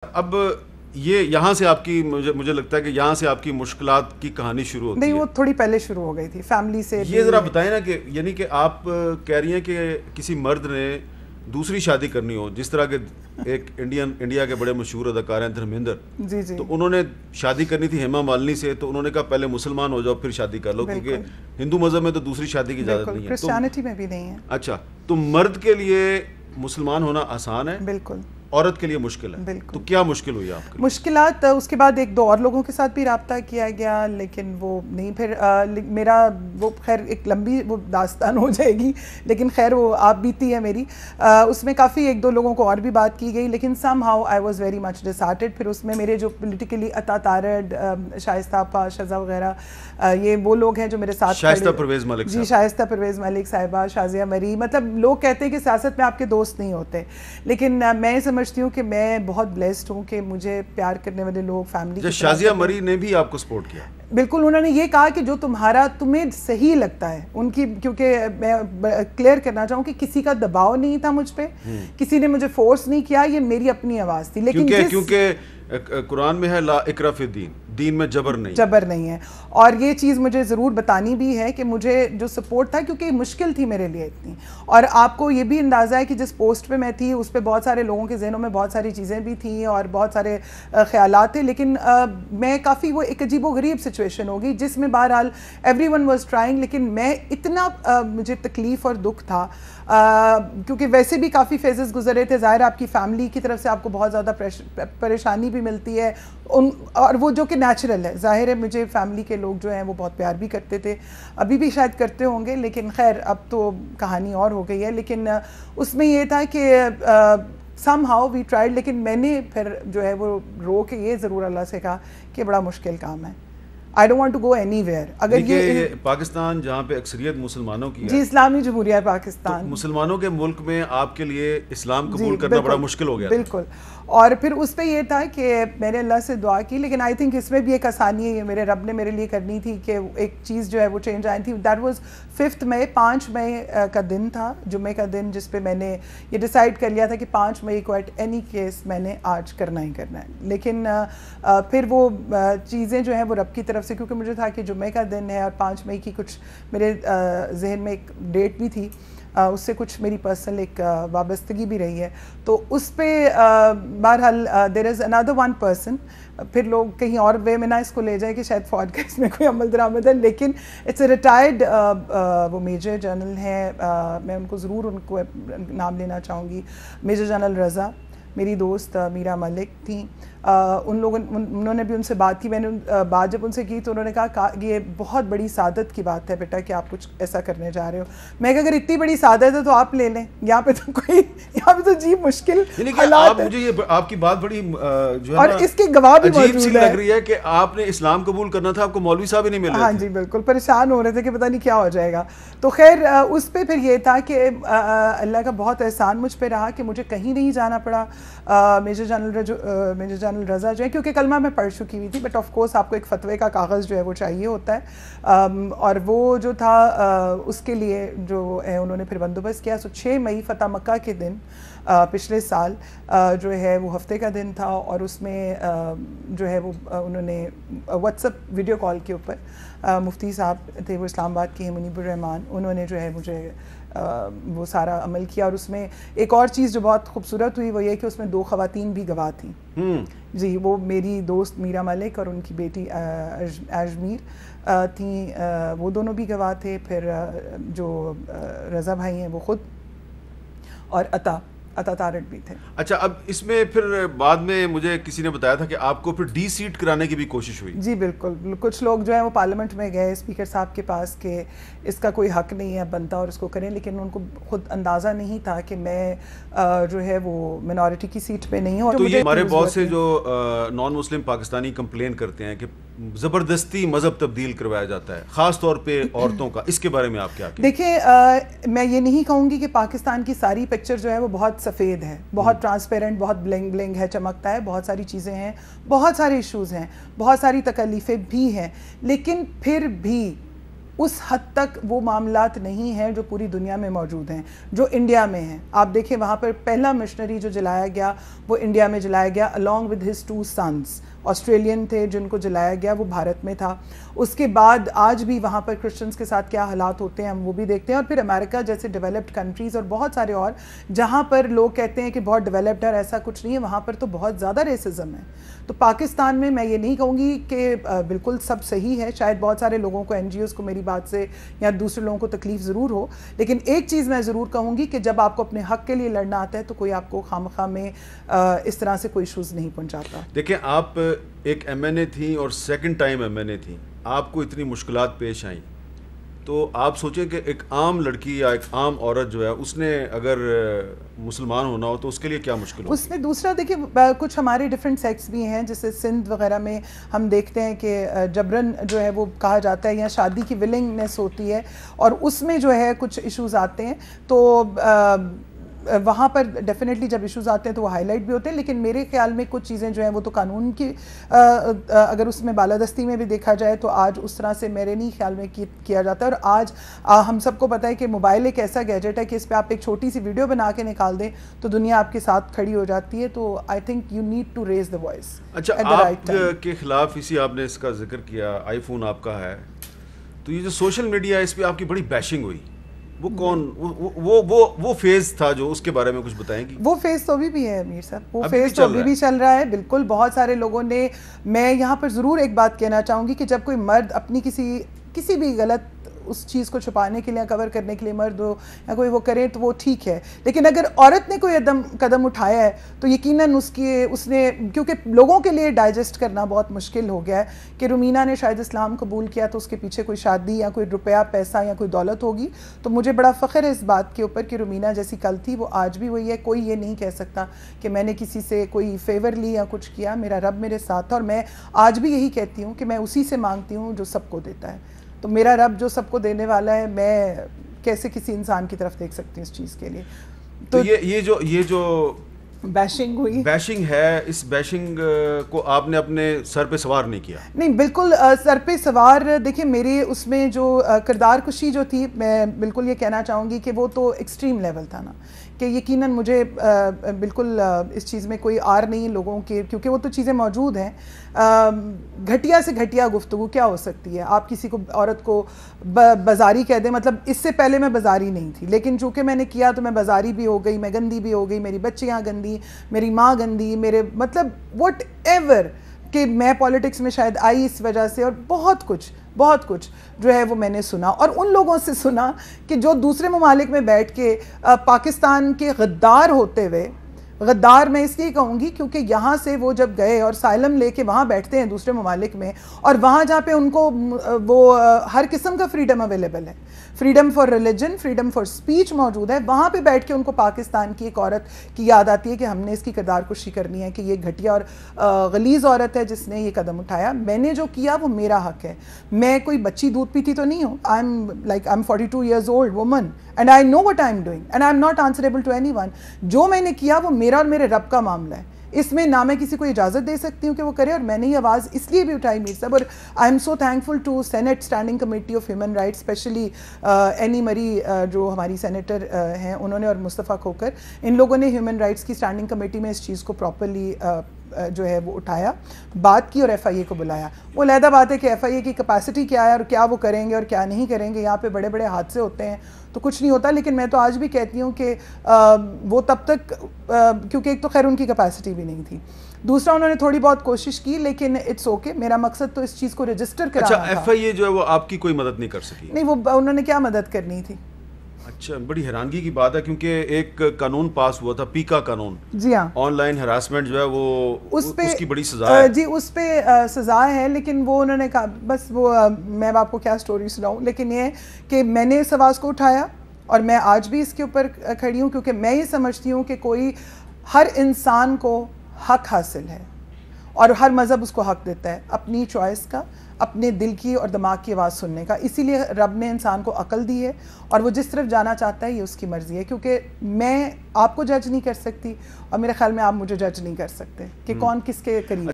اب یہ یہاں سے آپ کی مجھے لگتا ہے کہ یہاں سے آپ کی مشکلات کی کہانی شروع ہوتی ہے. نہیں، وہ تھوڑی پہلے شروع ہو گئی تھی فیملی سے. یہ ذرا بتائیں نا کہ یعنی کہ آپ کہہ رہی ہیں کہ کسی مرد نے دوسری شادی کرنی ہو، جس طرح کے ایک انڈیا کے بڑے مشہور اداکار ہیں دھرمیندر، جی جی، تو انہوں نے شادی کرنی تھی ہیما مالنی سے، تو انہوں نے کہا پہلے مسلمان ہو جاؤ پھر شادی کر لو، کیونکہ ہندو مذہب میں تو دوسری شادی کی اجازت نہیں ہے، کرسچینٹی میں بھی نہیں ہے. اچھا، تو مرد کے لیے مسلمان ہونا آسان ہے، بالکل. عورت کے لیے مشکل ہے. بالکل. تو کیا مشکل ہوئی آپ کے؟ مشکلات اس کے بعد ایک دو اور لوگوں کے ساتھ بھی رابطہ کیا گیا، لیکن وہ نہیں. پھر میرا وہ خیر ایک لمبی وہ داستان ہو جائے گی، لیکن خیر وہ آپ بیتی ہے میری. اس میں کافی ایک دو لوگوں کو اور بھی بات کی گئی، لیکن somehow I was very much disheartened. پھر اس میں میرے جو پولیٹیکلی عطا تارڈ، شائستہ آپا، شزا وغیرہ، یہ وہ لوگ ہیں جو میرے ساتھ. شائستہ پرویز ملک. جی، شائستہ پرویز ملک صاحبہ، شازیہ مری. مطلب لوگ کہتے ہیں کہ سیاست میں آپ کے دوست نہیں ہوتے، لیکن میں سمجھتی ہوں کہ میں بہت بلیسڈ ہوں کہ مجھے پیار کرنے والے لوگ فیملی. شازیہ مری نے بھی آپ کو سپورٹ کیا؟ بالکل. انہوں نے یہ کہا کہ جو تمہیں صحیح لگتا ہے ان کی، کیونکہ میں کلیئر کرنا چاہوں کہ کسی کا دباؤ نہیں تھا مجھ پہ، کسی نے مجھے فورس نہیں کیا، یہ میری اپنی آواز تھی. لیکن کیونکہ قرآن میں ہے لا اکراہ فی الدین، دین میں جبر نہیں ہے. اور یہ چیز مجھے ضرور بتانی بھی ہے کہ مجھے جو سپورٹ تھا، کیونکہ مشکل تھی میرے لیے اتنی. اور آپ کو یہ بھی اندازہ ہے کہ جس پوسٹ پہ میں تھی اس پہ بہت سارے لوگوں کے ذہنوں میں بہت ساری چیزیں بھی تھیں اور بہت سارے خیالات تھے، لیکن میں کافی وہ ایک عجیب و غریب سچویشن ہوگی جس میں بہرحال ایوری ون واز ٹرائنگ. لیکن میں اتنا مجھے تکلیف اور دکھ تھا، کیونکہ ویسے بھی کافی فیزز گزرے تھے. ظاہر آپ کی فیملی کی طرف سے آپ کو بہت زیادہ پریشانی بھی ملتی ہے، اور وہ جو کہ نیچرل ہے. ظاہر ہے مجھے فیملی کے لوگ جو ہیں وہ بہت پیار بھی کرتے تھے، ابھی بھی شاید کرتے ہوں گے، لیکن خیر اب تو کہانی اور ہو گئی ہے. لیکن اس میں یہ تھا کہ سم ہاؤ وی ٹرائیڈ. لیکن میں نے پھر جو ہے وہ رو کے یہ ضرور اللہ سے کہا کہ بڑا مشکل کام ہے. I don't want to go anywhere. اگر یہ پاکستان جہاں پہ اکثریت مسلمانوں کی ہے، جی، اسلامی جمہوریہ پاکستان، مسلمانوں کے ملک میں آپ کے لیے اسلام قبول کرنا بڑا مشکل ہو گیا. بالکل. اور پھر اس پہ یہ تھا کہ میں نے اللہ سے دعا کی، لیکن آئی تھنک اس میں بھی ایک آسانی ہے، یہ میرے رب نے میرے لیے کرنی تھی کہ ایک چیز جو ہے وہ چینج آئی تھی. دیٹ واز 5 مئی، 5 مئی کا دن تھا، جمعے کا دن، جس پہ میں نے یہ ڈیسائیڈ کر لیا تھا کہ 5 مئی کو ایٹ اینی کیس میں نے آج کرنا ہی کرنا ہے. لیکن پھر وہ چیزیں جو ہیں وہ رب کی طرف سے، کیونکہ مجھے تھا کہ جمعے کا دن ہے اور 5 مئی کی کچھ میرے ذہن میں ایک ڈیٹ بھی تھی، اس سے کچھ میری پرسنل ایک وابستگی بھی رہی ہے. تو اس پہ بہرحال دیر از اندر ون پرسن. پھر لوگ کہیں اور وے میں نہ اس کو لے جائیں کہ شاید فوج کا اس میں کوئی عمل درآمد ہے، لیکن اٹس اے ریٹائرڈ وہ میجر جنرل ہیں. میں ان کو ضرور ان کو نام لینا چاہوں گی. میجر جنرل رضا میری دوست میرا ملک تھیں. انہوں نے بھی ان سے بات کی. میں نے بات جب ان سے کی تو انہوں نے کہا یہ بہت بڑی سعادت کی بات ہے بیٹا کہ آپ کچھ ایسا کرنے جا رہے ہو. میں کہ اگر اتنی بڑی سعادت ہے تو آپ لے لیں، یہاں پہ تو جی مشکل حالات. مجھے یہ آپ کی بات بڑی جو ہے اور اس کی گواہ بھی عجیب سی لگ رہی ہے کہ آپ نے اسلام قبول کرنا تھا، آپ کو مولوی صاحب ہی نہیں مل رہے. ہاں جی بالکل، پریشان ہو رہے تھے کہ پتہ نہیں کیا ہو جائے گا. تو خیر اس پہ پھر یہ تھا کہ اللہ کا بہت احسان مجھ پہ رہا کہ مجھے کہیں نہیں جانا پڑا. میجر جنرل رضا جو ہے، کیونکہ کلمہ میں پڑھ چکی ہوئی تھی، بٹ آف کورس آپ کو ایک فتوے کا کاغذ جو ہے وہ چاہیے ہوتا ہے، اور وہ جو تھا اس کے لیے جو ہے انہوں نے پھر بندوبست کیا. 6 مئی فتح مکہ کے دن پچھلے سال جو ہے وہ ہفتے کا دن تھا، اور اس میں جو ہے وہ انہوں نے واٹس ایپ ویڈیو کال کے اوپر مفتی صاحب تھے، وہ اسلام آباد کے ہیں، منیب الرحمان، انہوں نے جو ہے مجھے وہ سارا عمل کیا. اور اس میں ایک اور چیز جو بہت خوبصورت ہوئی وہ یہ کہ اس میں 2 خواتین بھی گواہ تھیں. جی، وہ میری دوست میرا ملک اور ان کی بیٹی اجمیر تھیں، وہ دونوں بھی گواہ تھے. پھر جو رضا بھائی ہیں وہ خود، اور عطا تارٹ بھی تھے. اچھا، اب اس میں پھر بعد میں مجھے کسی نے بتایا تھا کہ آپ کو پھر ڈی سیٹ کرانے کی بھی کوشش ہوئی. جی بالکل. کچھ لوگ جو ہیں وہ پارلیمنٹ میں گئے اسپیکر صاحب کے پاس کہ اس کا کوئی حق نہیں ہے بنتا اور اس کو کریں، لیکن ان کو خود اندازہ نہیں تھا کہ میں جو ہے وہ منورٹی کی سیٹ پہ نہیں ہوں. تو یہ ہمارے بہت سے جو نان مسلم پاکستانی کمپلین کرتے ہیں کہ زبردستی مذہب تبدیل کروایا جاتا ہے، خاص طور پہ عورتوں کا، اس کے بارے میں آپ کیا کہیں؟ دیکھیں، میں یہ نہیں کہوں گی کہ پاکستان کی ساری پکچر جو ہے وہ بہت سفید ہے، بہت ٹرانسپیرنٹ، بہت بلنگ بلنگ ہے، چمکتا ہے. بہت ساری چیزیں ہیں، بہت سارے ایشوز ہیں، بہت ساری تکلیفیں بھی ہیں، لیکن پھر بھی اس حد تک وہ معاملات نہیں ہیں جو پوری دنیا میں موجود ہیں، جو انڈیا میں ہیں. آپ دیکھیں وہاں پر پہلا مشنری جو جلایا گیا وہ انڈیا میں جلایا گیا along with his 2 sons. Australian تھے جن کو جلایا گیا، وہ بھارت میں تھا. اس کے بعد آج بھی وہاں پر کرسچنس کے ساتھ کیا حالات ہوتے ہیں ہم وہ بھی دیکھتے ہیں. اور پھر امریکہ جیسے ڈیولپڈ کنٹریز اور بہت سارے اور جہاں پر لوگ کہتے ہیں کہ بہت ڈیولپڈ ہے، ایسا کچھ نہیں ہے، وہاں پر تو بہت زیادہ ریسزم ہے. تو پاکستان میں یہ نہیں کہوں گی کہ بالکل سب صحیح ہے، شاید بہت سارے لوگوں کو NGOs کو میری بات سے یا دوسرے لوگوں کو تکلیف ضرور ہو، لیکن ایک چیز میں ضرور کہوں گی کہ جب آپ کو اپنے حق کے لیے لڑنا آتا ہے تو کوئی آپ کو خامخواہ میں اس طرح سے کوئی ایشوز نہیں پہنچاتا. دیکھیں آپ ایک MNA تھیں اور سیکنڈ ٹائم MNA تھیں، آپ کو اتنی مشکلات پیش آئیں، تو آپ سوچیں کہ ایک عام لڑکی یا ایک عام عورت جو ہے اس نے اگر مسلمان ہونا ہو تو اس کے لیے کیا مشکل ہو؟ اس میں دوسرا دیکھیں کچھ ہمارے ڈیفرنٹ سیکٹس بھی ہیں، جیسے سندھ وغیرہ میں ہم دیکھتے ہیں کہ جبرن جو ہے وہ کہا جاتا ہے یا شادی کی ولنگنیس ہوتی ہے، اور اس میں جو ہے کچھ ایشوز آتے ہیں. تو وہاں پر ڈیفینیٹلی جب ایشوز آتے ہیں تو وہ ہائی لائٹ بھی ہوتے ہیں، لیکن میرے خیال میں کچھ چیزیں جو ہیں وہ تو قانون کی اگر اس میں بالادستی میں بھی دیکھا جائے تو آج اس طرح سے میرے نہیں خیال میں کیا جاتا ہے. اور آج ہم سب کو پتہ ہے کہ موبائل ایک ایسا گیجٹ ہے کہ اس پہ آپ ایک چھوٹی سی ویڈیو بنا کے نکال دیں تو دنیا آپ کے ساتھ کھڑی ہو جاتی ہے. تو I think you need to raise the voice. اچھا، آپ کے خلاف اسی آپ نے اس کا ذکر کیا، آئی فون آپ کا ہے، تو یہ جو سوشل میڈیا ہے اس پہ آپ کی بڑی بیشنگ ہوئی، وہ کون وہ فیز تھا جو اس کے بارے میں کچھ بتائیں گی؟ وہ فیز تو ابھی بھی ہے امیر صاحب، وہ فیز تو ابھی بھی چل رہا ہے. بالکل بہت سارے لوگوں نے، میں یہاں پر ضرور ایک بات کہنا چاہوں گی کہ جب کوئی مرد اپنی کسی بھی غلط اس چیز کو چھپانے کے لیے، کور کرنے کے لیے مرد ہو یا کوئی وہ کرے تو وہ ٹھیک ہے، لیکن اگر عورت نے کوئی قدم اٹھایا ہے تو یقیناً اس نے کیونکہ لوگوں کے لیے ڈائجسٹ کرنا بہت مشکل ہو گیا ہے کہ رومینہ نے شاید اسلام قبول کیا تو اس کے پیچھے کوئی شادی یا کوئی روپیہ پیسہ یا کوئی دولت ہوگی. تو مجھے بڑا فخر ہے اس بات کے اوپر کہ رومینہ جیسی کل تھی وہ آج بھی وہی ہے. کوئی یہ نہیں کہہ سکتا کہ میں نے کسی سے کوئی فیور لی یا کچھ کیا. میرا رب میرے ساتھ تھا اور میں آج بھی یہی کہتی ہوں کہ میں اسی سے مانگتی ہوں جو سب کو دیتا ہے. تو میرا رب جو سب کو دینے والا ہے، میں کیسے کسی انسان کی طرف دیکھ سکتی ہوں اس چیز کے لیے. تو یہ جو بیشنگ ہوئی، بیشنگ ہے، اس بیشنگ کو آپ نے اپنے سر پہ سوار نہیں کیا؟ نہیں، بالکل سر پہ سوار. دیکھیں میرے اس میں جو کردار کشی جو تھی، میں بالکل یہ کہنا چاہوں گی کہ وہ تو ایکسٹریم لیول تھا نا، کہ یقیناً مجھے بالکل اس چیز میں کوئی آر نہیں لوگوں کے، کیونکہ وہ تو چیزیں موجود ہیں. گھٹیا سے گھٹیا گفتگو کیا ہو سکتی ہے؟ آپ کسی کو، عورت کو بازاری کہہ دیں، مطلب اس سے پہلے میں بازاری نہیں تھی، لیکن چونکہ میں نے کیا تو میں بازاری بھی ہو گئی، میں گندی بھی ہو گئی، میری بچیاں گندی، میری ماں گندی، میرے مطلب واٹ ایور، کہ میں پولیٹکس میں شاید آئی اس وجہ سے، اور بہت کچھ جو ہے وہ میں نے سنا. اور ان لوگوں سے سنا کہ جو دوسرے ممالک میں بیٹھ کے پاکستان کے غدار ہوتے ہوئے، غدار میں اس لیے کہوں گی کیونکہ یہاں سے وہ جب گئے اور سائلم لے کے وہاں بیٹھتے ہیں دوسرے ممالک میں، اور وہاں جہاں پہ ان کو وہ ہر قسم کا فریڈم اویلیبل ہے، freedom for religion, freedom for speech موجود ہے، وہاں پہ بیٹھ کے ان کو پاکستان کی ایک عورت کی یاد آتی ہے کہ ہم نے اس کی کردار کشی کرنی ہے، کہ یہ گھٹیا اور غلیظ عورت ہے جس نے یہ قدم اٹھایا. میں نے جو کیا وہ میرا حق ہے. میں کوئی بچی دودھ پیتی تو نہیں ہوں. I'm 42 years old woman and I know what I'm doing and I'm not answerable to anyone. جو میں نے کیا وہ میرا اور میرے رب کا معاملہ ہے. اس میں نہ میں کسی کو اجازت دے سکتی ہوں کہ وہ کرے، اور میں نے یہ آواز اس لیے بھی اٹھائی میر صاحب. اور I am so thankful to Senate standing committee of human rights, especially اینی مری جو ہماری سینیٹر ہیں انہوں نے، اور مصطفیٰ کھوکر، ان لوگوں نے ہیومن رائٹس کی اسٹینڈنگ کمیٹی میں اس چیز کو پراپرلی جو ہے وہ اٹھایا، بات کی اور FIA کو بلایا. وہ علیحدہ بات ہے کہ FIA کی کیپیسٹی کیا ہے اور کیا وہ کریں گے اور کیا نہیں کریں گے. یہاں پہ بڑے بڑے حادثے ہوتے ہیں تو کچھ نہیں ہوتا، لیکن میں تو آج بھی کہتی ہوں کہ وہ تب تک، کیونکہ ایک تو خیر ان کی کیپیسٹی بھی نہیں تھی، دوسرا انہوں نے تھوڑی بہت کوشش کی، لیکن اٹس اوکے. میرا مقصد تو اس چیز کو رجسٹر کرانا تھا. اچھا، FIA جو ہے وہ آپ کی کوئی مدد نہیں کر سکی؟ نہیں، وہ انہوں نے کیا مدد کرنی تھی. اچھا، بڑی حیرانگی کی بات ہے، کیونکہ ایک قانون پاس ہوا تھا، پیکا قانون. جی ہاں، آن لائن ہراسمنٹ جو ہے وہ اس کی بڑی سزا ہے. جی اس پہ سزا ہے، لیکن وہ انہوں نے کہا بس وہ میں آپ کو کیا سٹوری سناؤں، لیکن یہ کہ میں نے اس آواز کو اٹھایا اور میں آج بھی اس کے اوپر کھڑی ہوں، کیونکہ میں یہ سمجھتی ہوں کہ ہر انسان کو حق حاصل ہے اور ہر مذہب اس کو حق دیتا ہے اپنی چوائس کا، اپنے دل کی اور دماغ کی آواز سننے کا. اسی لیے رب نے انسان کو عقل دی ہے اور وہ جس طرف جانا چاہتا ہے یہ اس کی مرضی ہے. کیونکہ میں آپ کو جج نہیں کر سکتی اور میرے خیال میں آپ مجھے جج نہیں کر سکتے کہ کون کس کے قریب